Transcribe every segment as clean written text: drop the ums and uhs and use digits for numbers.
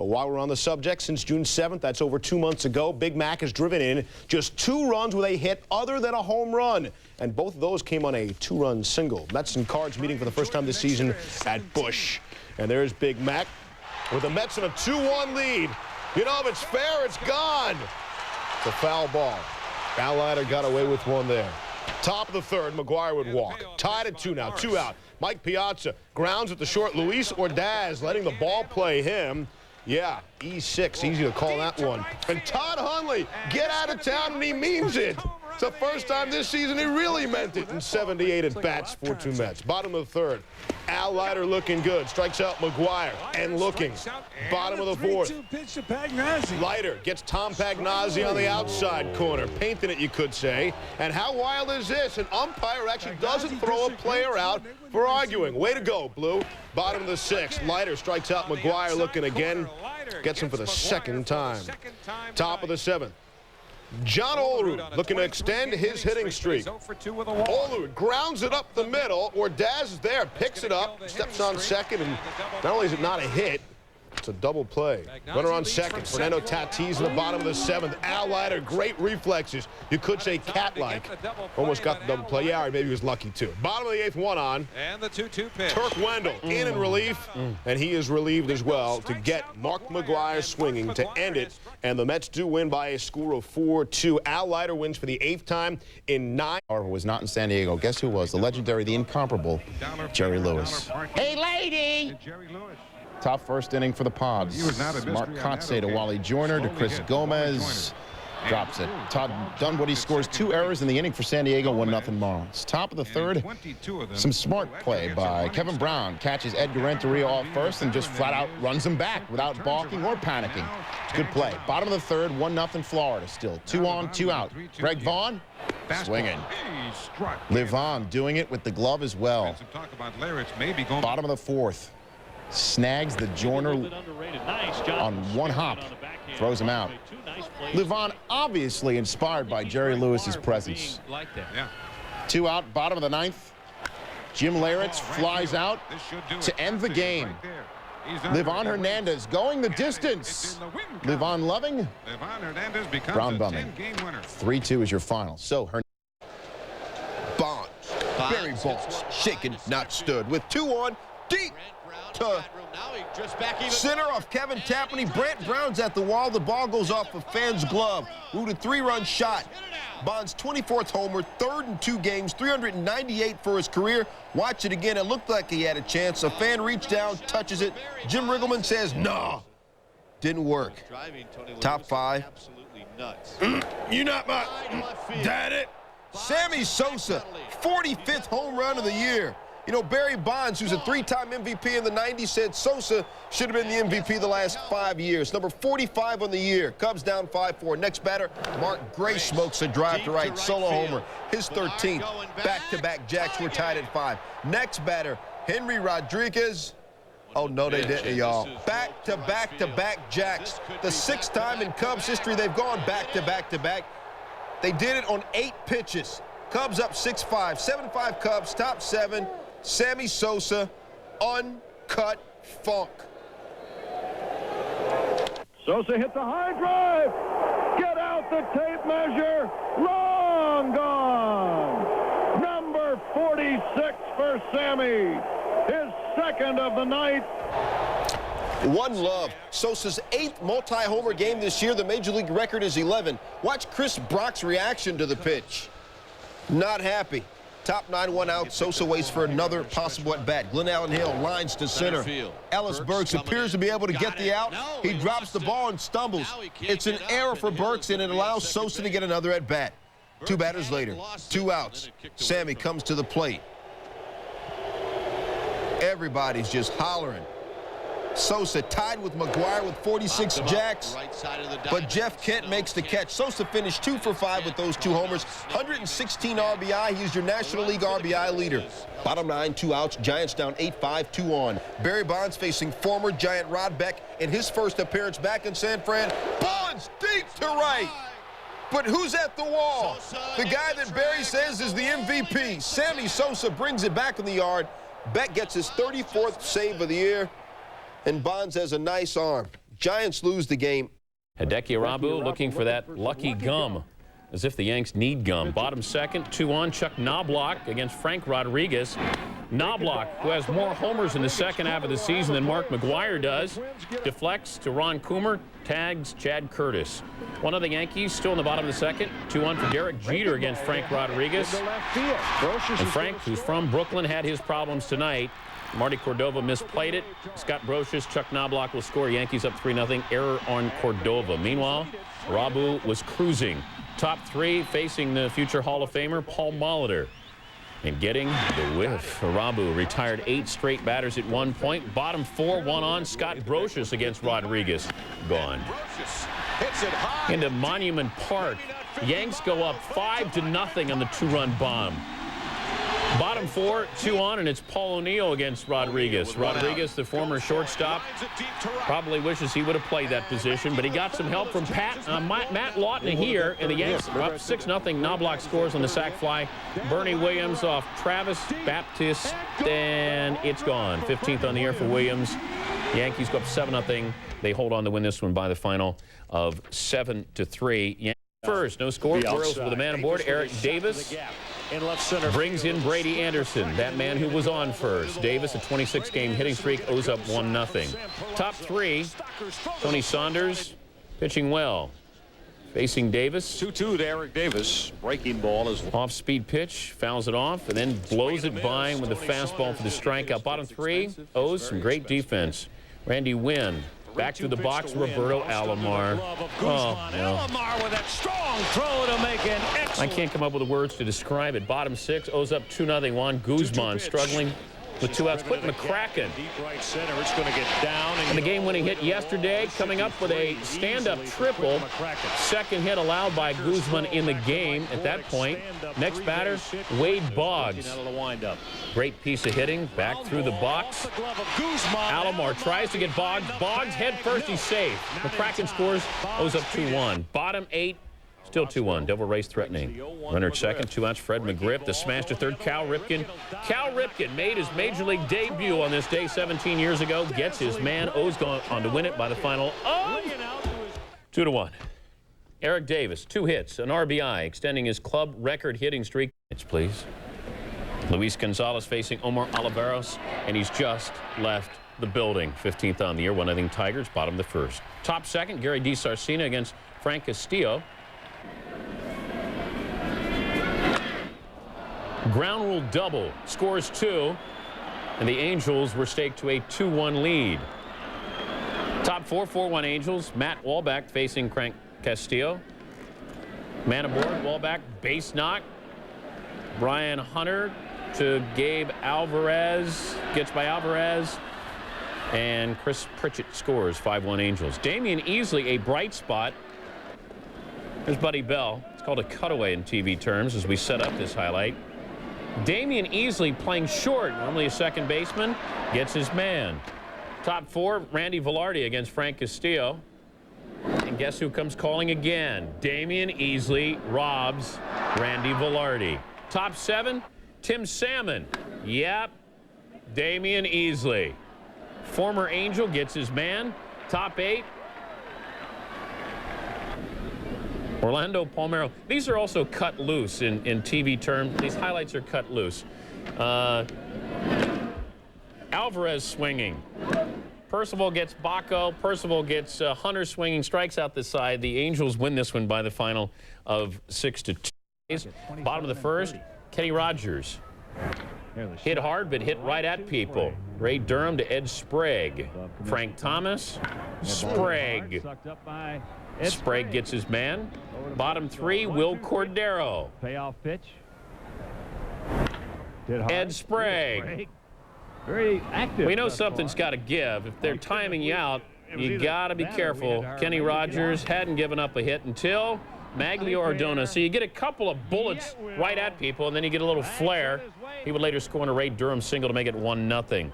But while we're on the subject, since June 7th, that's over 2 months ago, Big Mac has driven in just 2 runs with a hit other than a home run. And both of those came on a 2-run single. Mets and Cards meeting for the first time this season at Busch. And there's Big Mac with the Mets in a 2-1 lead. You know, if it's fair, it's gone. It's a foul ball. Ballard got away with one there. Top of the third, McGuire would walk. Tied at 2 now, 2 out. Mike Piazza grounds at the short. Luis Ordaz letting the ball play him. Yeah, E6, easy to call that one. And Todd Hundley, get out of town, and he means it. It's the first time this season he really meant it in 78 at-bats for 2 Mets. Bottom of the third, Al Leiter looking good. Strikes out McGuire and looking. Bottom of the fourth. Leiter gets Tom Pagnazzi on the outside corner. Painting it, you could say. And how wild is this? An umpire actually doesn't throw a player out for arguing. Way to go, Blue. Bottom of the 6th. Leiter strikes out McGuire looking again. Gets him for the second time. Top of the 7th. John Olerud looking to extend his hitting streak. Olerud grounds it up the middle. Ordaz is there, picks it up, steps on second, and not only is it not a hit, it's a double play. Runner on second. Fernando Tatis in the bottom of the 7th. Al Leiter, great reflexes. You could say cat-like. Almost got the double play. Yeah, or maybe he was lucky too. Bottom of the 8th, 1 on. And the 2-2 pitch. Turk Wendell in relief, and he is relieved as well to get Mark McGuire swinging to end it. And the Mets do win by a score of 4-2. Al Leiter wins for the 8th time in 9. However, was not in San Diego. Guess who was? The legendary, the incomparable Jerry Lewis. Hey, lady! Top first inning for the Pods. Mark Kotze to Wally Joyner to Chris Gomez. Drops it. Todd Dunwoody scores 2 errors in the inning for San Diego, 1-0 Marlins. Top of the third, some smart play by Kevin Brown. Catches Edgar Renteria off first and just flat out runs him back without balking or panicking. It's good play. Bottom of the third, 1-0 Florida still. 2 on, 2 out. Greg Vaughn swinging. Liv Vaughn doing it with the glove as well. Bottom of the 4th. Snags the Joyner on 1 hop, throws him out. Levon obviously inspired by Jerry Lewis's presence. 2 out, bottom of the 9th. Jim Leyritz flies out to end the game. Livan Hernandez going the distance. Livan Loving, Brown bumming. 3-2 is your final. So Bonds, Barry Bonds, shaken, not stood, with 2 on, deep to center off Kevin Tapani. Brant Brown's at the wall. The ball goes off a fan's glove. Rooted 3-run shot. Bonds' 24th homer, 3rd in 2 games, 398 for his career. Watch it again. It looked like he had a chance. A fan reached down, touches it. Jim Riggleman says, no. Didn't work. Top 5. You're not my daddy. Sammy Sosa, 45th home run of the year. You know, Barry Bonds, who's a 3-time MVP in the 90s, said Sosa should have been the MVP the last 5 years. Number 45 on the year. Cubs down 5-4. Next batter, Mark Gray smokes a drive to right. Solo homer. His 13th. Back-to-back jacks were tied at 5. Next batter, Henry Rodriguez. Oh, no, they didn't, y'all. Back-to-back jacks. The 6th time in Cubs history they've gone back-to-back-to-back. They did it on 8 pitches. Cubs up 6-5. 7-5 Cubs, top 7. Sammy Sosa, uncut funk. Sosa hits a high drive. Get out the tape measure. Long gone. Number 46 for Sammy. His 2nd of the night. One love. Sosa's 8th multi-homer game this year. The Major League record is 11. Watch Chris Brock's reaction to the pitch. Not happy. Top 9, 1 out. Sosa waits for another possible at-bat. Glenn Allen Hill lines to center. Ellis Burks appears to be able to get the out. He drops the ball and stumbles. It's an error for Burks, and it allows Sosa to get another at-bat. 2 batters later, 2 outs. Sammy comes to the plate. Everybody's just hollering. Sosa tied with McGuire with 46 jacks, but Jeff Kent makes the catch. Sosa finished 2 for 5 with those 2 homers, 116 RBI. He's your National League RBI leader. Bottom 9, 2 outs. Giants down 8-5, 2 on. Barry Bonds facing former Giant Rod Beck in his first appearance back in San Fran. Bonds deep to right. But who's at the wall? The guy that Barry says is the MVP. Sammy Sosa brings it back in the yard. Beck gets his 34th save of the year. And Bonds has a nice arm. Giants lose the game. Hideki Arabu looking for that lucky gum, as if the Yanks need gum. Bottom second, 2 on. Chuck Knobloch against Frank Rodriguez. Knobloch, who has more homers in the second half of the season than Mark McGwire does, deflects to Ron Coomer, tags Chad Curtis. One of the Yankees still in the bottom of the second. 2 on for Derek Jeter against Frank Rodriguez. And Frank, who's from Brooklyn, had his problems tonight. Marty Cordova misplayed it. Scott Brocious, Chuck Knobloch will score. Yankees up 3-0. Error on Cordova. Meanwhile, Arabu was cruising. Top 3 facing the future Hall of Famer Paul Molitor. And getting the whiff. Arabu retired 8 straight batters at one point. Bottom 4, 1 on. Scott Brocious against Rodriguez. Gone. Into Monument Park. Yanks go up 5-0 on the 2-run bomb. Bottom 4, 2 on, and it's Paul O'Neill against Rodriguez. Rodriguez, the former shortstop, probably wishes he would have played that position, but he got some help from Matt Lawton here, and the Yanks are up 6-0. Knobloch scores on the sac fly. Bernie Williams off Travis Baptiste, and it's gone. 15th on the year for Williams. Yankees go up 7-0. They hold on to win this one by the final of 7-3. First, no score. Orioles with a man aboard. Eric Davis brings in Brady Anderson, that man who was on first. Davis, a 26-game hitting streak, owes up 1-0. Top 3, Tony Saunders pitching well. Facing Davis. 2-2 to Eric Davis. Breaking ball is off-speed pitch, fouls it off, and then blows it by him with a fastball for the strikeout. Bottom 3, owes some great defense. Randy Wynn. Back to the box, Roberto Alomar. Oh, no. Alomar with that strong throw to make an excellent. I can't come up with the words to describe it. Bottom 6, owes up 2-0. Juan Guzman struggling with 2 outs. Quentin McCracken. Deep right center. It's going to get down. And the game-winning hit yesterday, coming up with a stand-up triple. Second hit allowed by Guzman in the game at that point. Next batter, Wade Boggs. Great piece of hitting. Back through the box. Alomar tries to get Boggs. Boggs head first. He's safe. McCracken scores. Owes up 2-1. Bottom 8. Still 2-1. Double race threatening. Runner at second. 2 outs. Fred McGriff. The smash to third. Cal Ripken. Cal Ripken made his major league debut on this day 17 years ago. Gets his man. O's gone on to win it by the final of 2-1. Eric Davis, 2 hits, an RBI, extending his club record hitting streak. Please. Luis Gonzalez facing Omar Oliveros, and he's just left the building. 15th on the year. 1-0 Tigers. Bottom of the first. Top second. Gary DiSarcina against Frank Castillo. Ground rule double, scores 2, and the Angels were staked to a 2-1 lead. Top 4, 4-1 Angels. Matt Walback facing Frank Castillo. Man aboard, Walback, base knock. Brian Hunter to Gabe Alvarez, gets by Alvarez, and Chris Pritchett scores. 5-1 Angels. Damian Easley, a bright spot. Here's Buddy Bell. It's called a cutaway in TV terms as we set up this highlight. Damian Easley playing short, normally a second baseman, gets his man. Top 4, Randy Velarde against Frank Castillo. And guess who comes calling again? Damian Easley robs Randy Velarde. Top 7, Tim Salmon. Yep, Damian Easley. Former Angel gets his man. Top 8, Orlando Palmeiro. These are also cut loose in TV terms. These highlights are cut loose. Alvarez swinging. Percival gets Baco. Percival gets Hunter swinging. Strikes out the side. The Angels win this one by the final of 6-2. Bottom of the first, Kenny Rogers. Hit hard, but hit right at people. Ray Durham to Ed Sprague. Frank Thomas. Sprague. Sprague gets his man. Bottom 3, Will Cordero. Payoff pitch. Ed Sprague. Very active. We know something's got to give. If they're timing you out, you got to be careful. Kenny Rogers hadn't given up a hit until Maglio Ordona. So you get a couple of bullets right at people, and then you get a little flare. He would later score on a Ray Durham single to make it 1-0.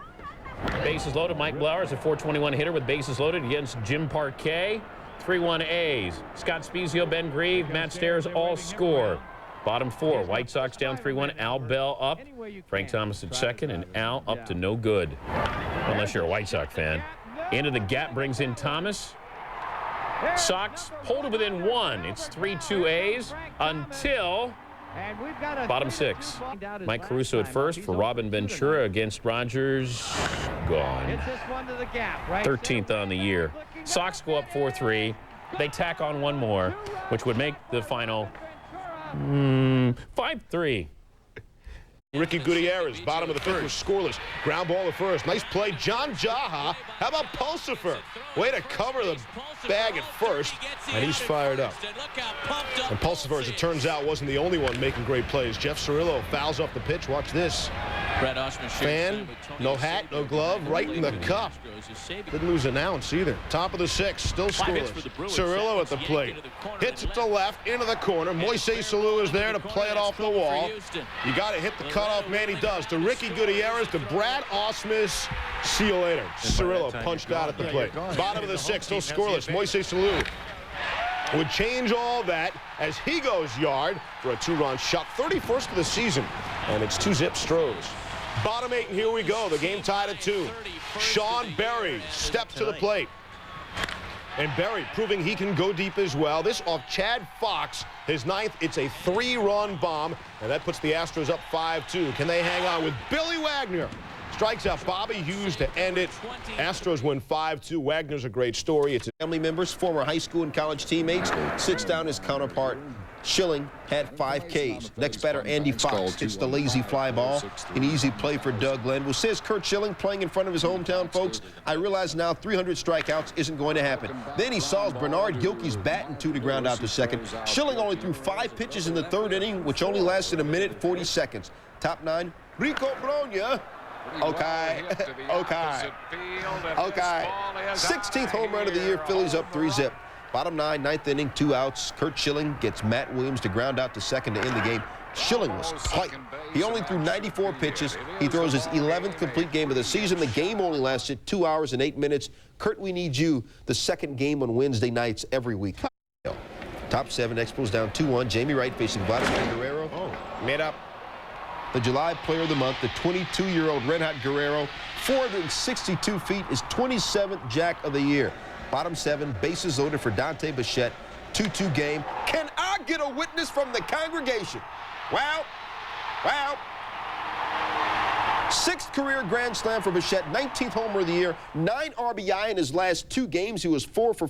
Bases loaded. Mike Blauer is a .421 hitter with bases loaded against Jim Parquet. 3-1 A's. Scott Spezio, Ben Grieve, Matt Stairs all score. Bottom 4, White Sox down 3-1. Al Bell up. Frank Thomas at second, and Al up to no good. Unless you're a White Sox fan. Into the gap brings in Thomas. Sox hold it within 1. It's 3-2 A's until bottom 6. Mike Caruso at first for Robin Ventura against Rogers. Gone. 13th on the year. Sox go up 4-3. They tack on one more, which would make the final 5-3. Ricky Gutierrez, bottom of the 5th, was scoreless. Ground ball to first. Nice play. John Jaha. How about Pulsifer? Way to cover the bag at first, and he's fired up. And Pulsifer, as it turns out, wasn't the only one making great plays. Jeff Cirillo fouls off the pitch. Watch this. Fan, no hat, no glove, right in the cup. Didn't lose an ounce either. Top of the 6th, still scoreless. Cirillo at the plate. Hits it to left, into the corner. Moises Alou is there to play it off the wall. You got to hit the cutoff man. He does. To Ricky Gutierrez, to Brad Ausmus. See you later. Cirillo punched out at the plate. Bottom of the 6th, still scoreless. Moises Alou would change all that as he goes yard for a 2-run shot. 31st of the season, and it's 2-zip Stros. Bottom 8, and here we go. The game tied at 2. Sean Berry steps to the plate. And Berry proving he can go deep as well. This off Chad Fox, his 9th. It's a 3-run bomb, and that puts the Astros up 5-2. Can they hang on with Billy Wagner? Strikes out Bobby Hughes to end it. Astros win 5-2. Wagner's a great story. It's Family members, former high school and college teammates, sits down his counterpart. Schilling had 5 Ks. Next batter, Andy Fox, hits the lazy fly ball. An easy play for Doug Lenville. Says Kurt Schilling, playing in front of his hometown folks, I realize now 300 strikeouts isn't going to happen. Then he saws Bernard Gilkey's batting 2 to ground out to second. Schilling only threw 5 pitches in the 3rd inning, which only lasted 1 minute 40 seconds. Top 9, Rico Bronya. Okay. 16th home run of the year. Phillies up 3-zip. Bottom 9, 9th inning, 2 outs. Kurt Schilling gets Matt Williams to ground out to second to end the game. Schilling was tight. He only threw 94 pitches. He throws his 11th complete game of the season. The game only lasted 2 hours and 8 minutes. Kurt, we need you. The second game on Wednesday nights every week. Top 7, Expos down 2-1. Jamie Wright facing Vladimir Guerrero. Made up. The July Player of the Month, the 22-year-old red-hot Guerrero, 462 feet, is 27th Jack of the Year. Bottom 7, bases loaded for Dante Bichette. 2-2 game. Can I get a witness from the congregation? Wow. 6th career grand slam for Bichette, 19th homer of the year, 9 RBI in his last 2 games. He was 4 for